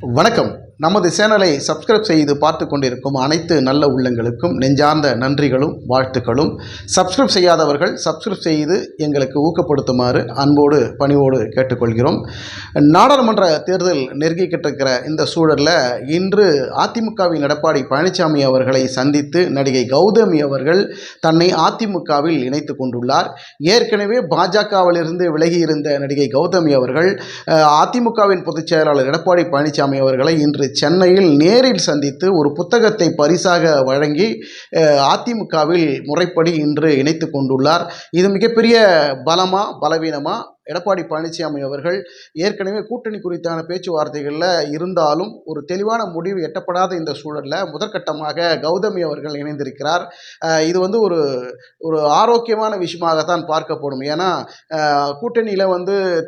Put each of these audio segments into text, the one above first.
வணக்கம். நமது சேனலை சப்ஸ்கிரைப் செய்து பார்த்து கொண்டிருக்கும் அனைத்து நல்ல உள்ளங்களுக்கும் நெஞ்சார்ந்த நன்றிகளும் வாழ்த்துக்களும். சப்ஸ்கிரைப் செய்யாதவர்கள் சப்ஸ்கிரைப் செய்து எங்களுக்கு ஊக்கப்படுத்துமாறு அன்போடு பணிவோடு கேட்டுக்கொள்கிறோம். நாடாளுமன்ற தேர்தல் நெருங்கிக்கிட்டிருக்கிற இந்த சூழலில் இன்று அதிமுகவின் எடப்பாடி பழனிசாமி அவர்களை சந்தித்து நடிகை கௌதமி அவர்கள் தன்னை அதிமுகவில் இணைத்து கொண்டுள்ளார். ஏற்கனவே பாஜகவிலிருந்து விலகியிருந்த நடிகை கௌதமி அவர்கள் அதிமுகவின் பொதுச் செயலாளர் எடப்பாடி பழனிசாமி அவர்களை இன்று சென்னையில் நேரில் சந்தித்து ஒரு புத்தகத்தை பரிசாக வழங்கி அதிமுகவில் முறைப்படி இன்று இணைத்து கொண்டுள்ளார். இது மிகப்பெரிய பலமா பலவீனமா? எடப்பாடி பழனிசாமி அவர்கள் ஏற்கனவே கூட்டணி குறித்தான பேச்சுவார்த்தைகளில் இருந்தாலும் ஒரு தெளிவான முடிவு எட்டப்படாத இந்த சூழலில் முதற்கட்டமாக கௌதமி அவர்கள் இணைந்திருக்கிறார். இது ஒரு ஒரு ஆரோக்கியமான விஷயமாகத்தான் பார்க்கப்படும். ஏன்னா கூட்டணியில்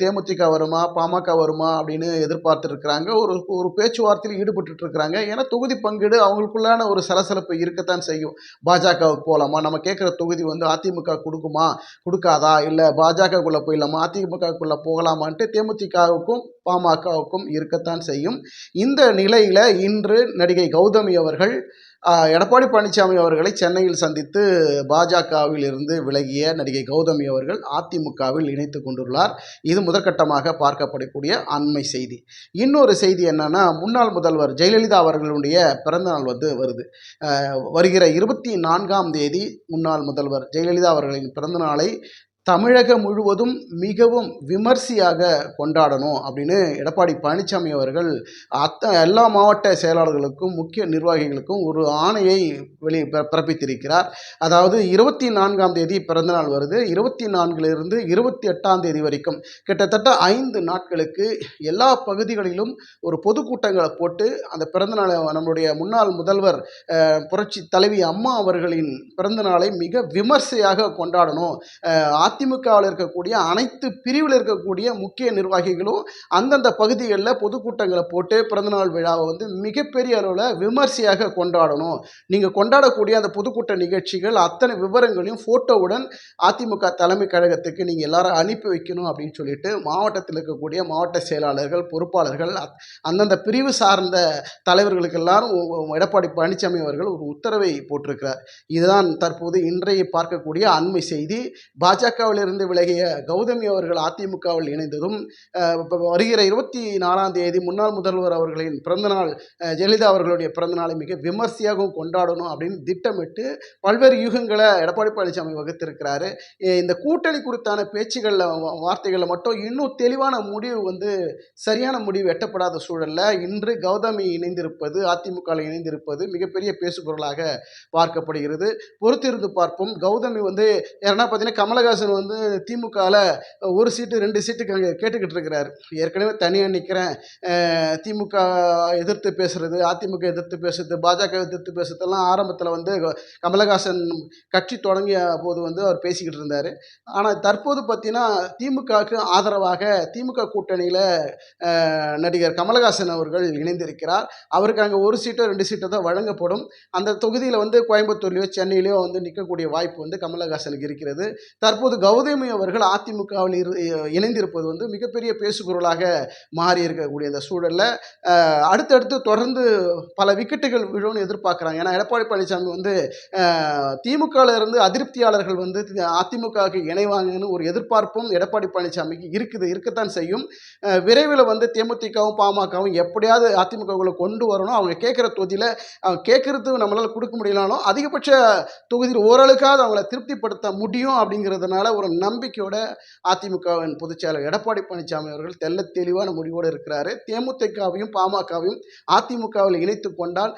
தேமுதிக வருமா பாமக வருமா அப்படின்னு எதிர்பார்த்துருக்கிறாங்க. ஒரு ஒரு பேச்சுவார்த்தையில் ஈடுபட்டு இருக்கிறாங்க. ஏன்னா தொகுதி பங்கீடு அவங்களுக்குள்ளான ஒரு சலசலப்பு இருக்கத்தான் செய்யும். பாஜகவுக்கு போகலாமா, நம்ம கேட்குற தொகுதி அதிமுக கொடுக்குமா கொடுக்காதா, இல்லை பாஜகக்குள்ளே போயிடலாமா, அதிமுகக்குள்ளே போகலாமான்ட்டு தேமுதிகவுக்கும் பாமகவுக்கும் இருக்கத்தான் செய்யும். இந்த நிலையில் இன்று நடிகை கௌதமி அவர்கள் எடப்பாடி பழனிசாமி அவர்களை சென்னையில் சந்தித்து பாஜகவில் இருந்து விலகிய நடிகை கௌதமி அவர்கள் அதிமுகவில் இணைத்து கொண்டுள்ளார். இது முதற்கட்டமாக பார்க்கப்படக்கூடிய அண்மை செய்தி. இன்னொரு செய்தி என்னன்னா, முன்னாள் முதல்வர் ஜெயலலிதா அவர்களுடைய பிறந்தநாள் வருது. வருகிற 24ஆம் தேதி முன்னாள் முதல்வர் ஜெயலலிதா அவர்களின் பிறந்தநாளை தமிழகம் முழுவதும் மிகவும் விமர்சையாக கொண்டாடணும் அப்படின்னு எடப்பாடி பழனிசாமி அவர்கள் எல்லா மாவட்ட செயலாளர்களுக்கும் முக்கிய நிர்வாகிகளுக்கும் ஒரு ஆணையை பிறப்பித்திருக்கிறார். அதாவது 24ஆம் தேதி பிறந்தநாள் வருது. 24லிருந்து 28ஆம் தேதி வரைக்கும் கிட்டத்தட்ட 5 நாட்களுக்கு எல்லா பகுதிகளிலும் ஒரு பொதுக்கூட்டங்களை போட்டு அந்த பிறந்தநாளை நம்முடைய முன்னாள் முதல்வர் புரட்சி தலைவி அம்மா அவர்களின் பிறந்தநாளை மிக விமர்சையாக கொண்டாடணும். அதிமுகவில் இருக்கக்கூடிய அனைத்து பிரிவில் இருக்கக்கூடிய முக்கிய நிர்வாகிகளும் அந்தந்த பகுதிகளில் பொதுக்கூட்டங்களை போட்டு பிறந்தநாள் விழாவை மிகப்பெரிய அளவில் விமர்சையாக கொண்டாடணும். நீங்கள் கொண்டாடக்கூடிய அந்த பொதுக்கூட்ட நிகழ்ச்சிகள் அத்தனை விவரங்களையும் ஃபோட்டோவுடன் அதிமுக தலைமை கழகத்துக்கு நீங்கள் எல்லாரும் அனுப்பி வைக்கணும் அப்படின்னு சொல்லிட்டு மாவட்டத்தில் இருக்கக்கூடிய மாவட்ட செயலாளர்கள் பொறுப்பாளர்கள் அந்தந்த பிரிவு சார்ந்த தலைவர்களுக்கு எல்லாரும் எடப்பாடி பழனிசாமி அவர்கள் ஒரு உத்தரவை போட்டிருக்கிறார். இதுதான் தற்போது இன்றைய பார்க்கக்கூடிய அண்மை செய்தி. பாஜக இருந்து விலகிய கௌதமி அவர்கள் அதிமுகவில் இணைந்ததும் வருகிற 24ஆம் தேதி முன்னாள் முதல்வர் அவர்களின் பிறந்தநாள் ஜெயலலிதா அவர்களுடைய பிறந்தநாளை மிக விமர்சையாகவும் கொண்டாடணும் அப்படின்னு திட்டமிட்டு பல்வேறு யூகங்களை எடப்பாடி பழனிசாமி வகுத்திருக்கிறாரு. இந்த கூட்டணி குறித்தான பேச்சுகளில் வார்த்தைகளில் மட்டும் இன்னும் தெளிவான முடிவு சரியான முடிவு எட்டப்படாத சூழலில் இன்று கௌதமி இணைந்திருப்பது அதிமுகவில் இணைந்திருப்பது மிகப்பெரிய பேசுபொருளாக பார்க்கப்படுகிறது. பொறுத்திருந்து பார்ப்போம். கௌதமி யாருன்னா பார்த்தீங்கன்னா கமலஹாசன் திமுகவில் ஒரு சீட்டு 2 சீட்டுக்கு அங்கே கேட்டுக்கிட்டு இருக்கிறார். ஏற்கனவே தனியாக நிற்கிறேன், திமுக எதிர்த்து பேசுறது, அதிமுக எதிர்த்து பேசுறது, பாஜக எதிர்த்து பேசுறதெல்லாம் ஆரம்பத்தில் கமலஹாசன் கட்சி தொடங்கிய போது அவர் பேசிக்கிட்டு இருந்தார். ஆனால் தற்போது பார்த்தீங்கன்னா திமுகவுக்கு ஆதரவாக திமுக கூட்டணியில் நடிகர் கமலஹாசன் அவர்கள் இணைந்திருக்கிறார். அவருக்கு அங்கே ஒரு சீட்டோ 2 சீட்டோ தான் வழங்கப்படும். அந்த தொகுதியில் கோயம்புத்தூர்லையோ சென்னையிலையோ நிற்கக்கூடிய வாய்ப்பு கமலஹாசனுக்கு இருக்கிறது. தற்போது கௌதமி அவர்கள் அதிமுகவில் இணைந்திருப்பது மிகப்பெரிய பேசுபொருளாக மாறி இருக்கக்கூடிய இந்த சூழலில் அடுத்தடுத்து தொடர்ந்து பல விக்கெட்டுகள் விழும்னு எதிர்பார்க்குறாங்க. ஏன்னா எடப்பாடி பழனிசாமி திமுகவில் இருந்து அதிருப்தியாளர்கள் அதிமுகவுக்கு இணைவாங்கன்னு ஒரு எதிர்பார்ப்பும் எடப்பாடி பழனிசாமிக்கு இருக்கத்தான் செய்யும். விரைவில் தேமுதிகவும் பாமகவும் எப்படியாவது அதிமுகவுக்குள்ள கொண்டு வரணும். அவங்க கேட்குற தொகுதியில் அவங்க கேட்கறது நம்மளால் கொடுக்க முடியலாலும் அதிகபட்ச தொகுதியில் ஓரளவுக்காவது அவங்கள திருப்திப்படுத்த முடியும் அப்படிங்கிறதுனால ஒரு நம்பிக்கையோட அதிமுகவின் பொதுச்செயலாளர் எடப்பாடி பழனிசாமி அவர்கள் தெல்ல தெளிவான முடிவோடு இருக்கிறாரு. தேமுதிகவையும் பாமகவையும் அதிமுகவில் இணைத்து கொண்டால்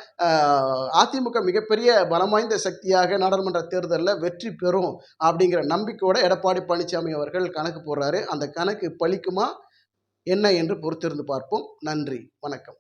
அதிமுக மிகப்பெரிய பலம் வாய்ந்த சக்தியாக நாடாளுமன்ற தேர்தலில் வெற்றி பெறும் அப்படிங்கிற நம்பிக்கையோட எடப்பாடி பழனிசாமி அவர்கள் கணக்கு போடுறாரு. அந்த கணக்கு பலிக்குமா என்ன என்று பொறுத்திருந்து பார்ப்போம். நன்றி, வணக்கம்.